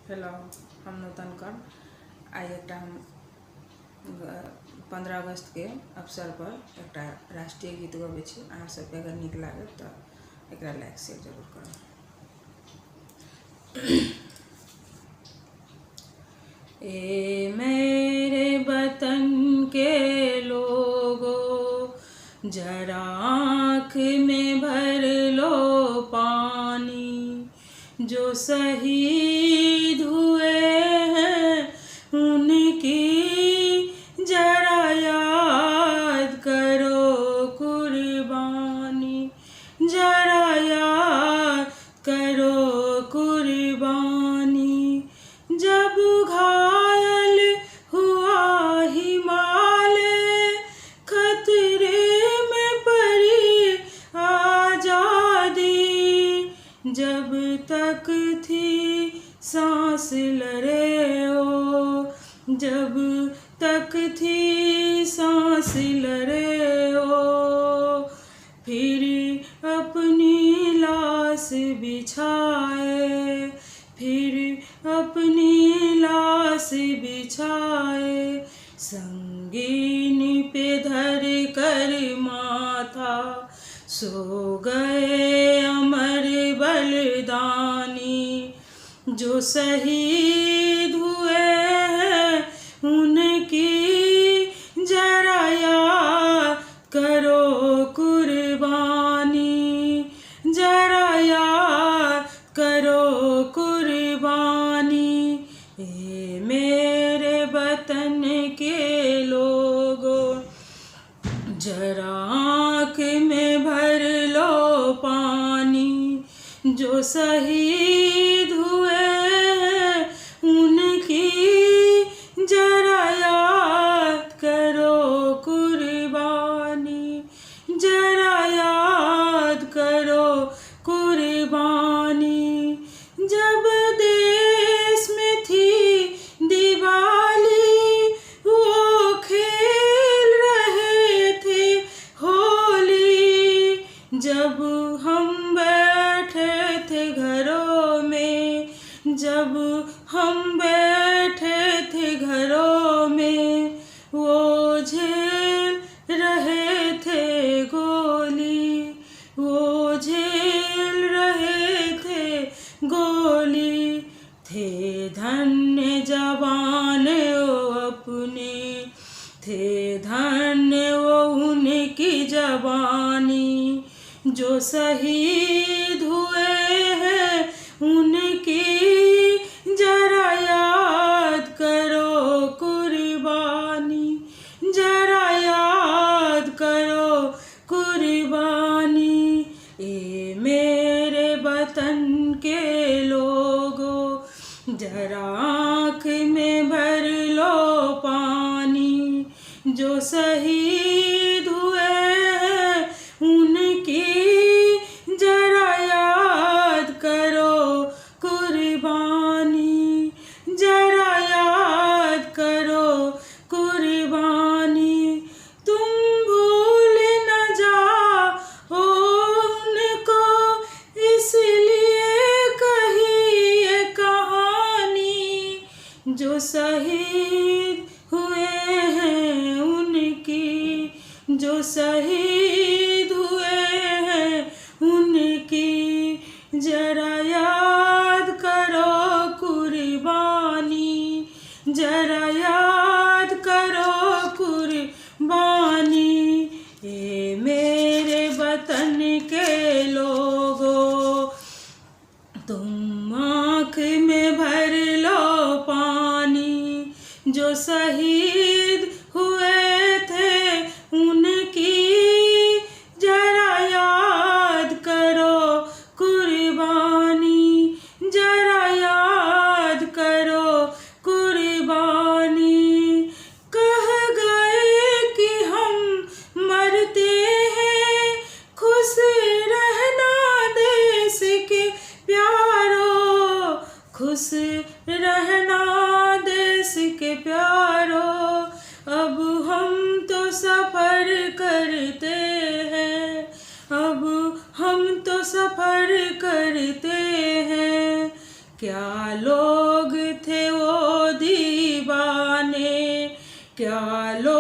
Hello, हम नूतन कर आई एक हम 15 अगस्त के अवसर पर एक राष्ट्रीय गीत गबै छी। अहाँ सबके अगर नीक लागे तो एक लाइक शेयर जरूर करू। ए मेरे वतन के लोगों, जरा आँख में भर लो पानी। जो शहीद हुए हैं उनकी जरा याद करो कुर्बानी, जरा याद करो कुर्बानी। जब घायल हुआ हिमालय, खतरे में पड़ी आजादी। जब तक थी सांस लड़े ओ, जब तक थी सांस लड़े ओ। फिर अपनी लाश बिछाए, फिर अपनी लाश बिछाए। संगीन पे धर कर माथा सो गए अमर बलिदानी। जो शहीद हुए हैं उनकी जरा याद करो कुर्बानी, जरा याद करो कुर्बानी। ए मेरे वतन के लोगों, जरा आँख में भर लो पानी। जो शहीद हुए हैं उनकी जरा याद करो कुर्बानी, जरा याद करो कुर्बानी। जब देश में थी दिवाली, वो खेल रहे थे होली। जब हम बैठे थे घरों में, जब हम बैठे थे घरों में, वो झेल रहे थे गोली, वो झेल रहे थे गोली। थे धन्य जवान वो अपने, थे धन्य वो उनकी जवानी। जो शहीद हुए हैं उनकी जरा याद करो कुर्बानी, जरा याद करो कुर्बानी। ए मेरे वतन के लोगों, जरा आँख में भर लो पानी। जो शहीद हुए हैं उनकी जरा याद करो कुर्बानी, जरा याद करो कुर्बानी। तुम भूल न जाओ उनको, इसलिए कही ये कहानी। जो शहीद हुए हैं उनकी, जो शहीद हुए हैं उनकी जरा याद करो कुर्बानी, जरा याद करो कुर्बानी। ए मेरे वतन के लोगों, तुम आँख में भर लो पानी। जो शहीद हुए थे उनकी जरा याद करो कुर्बानी, जरा याद करो कुर्बानी। कह गए कि हम मरते हैं, खुश रहना देश के प्यारो, खुश रहना देश के प्यारो। अब हम तो सफर करते हैं, अब हम तो सफर करते हैं। क्या लोग थे वो दीवाने, क्या लोग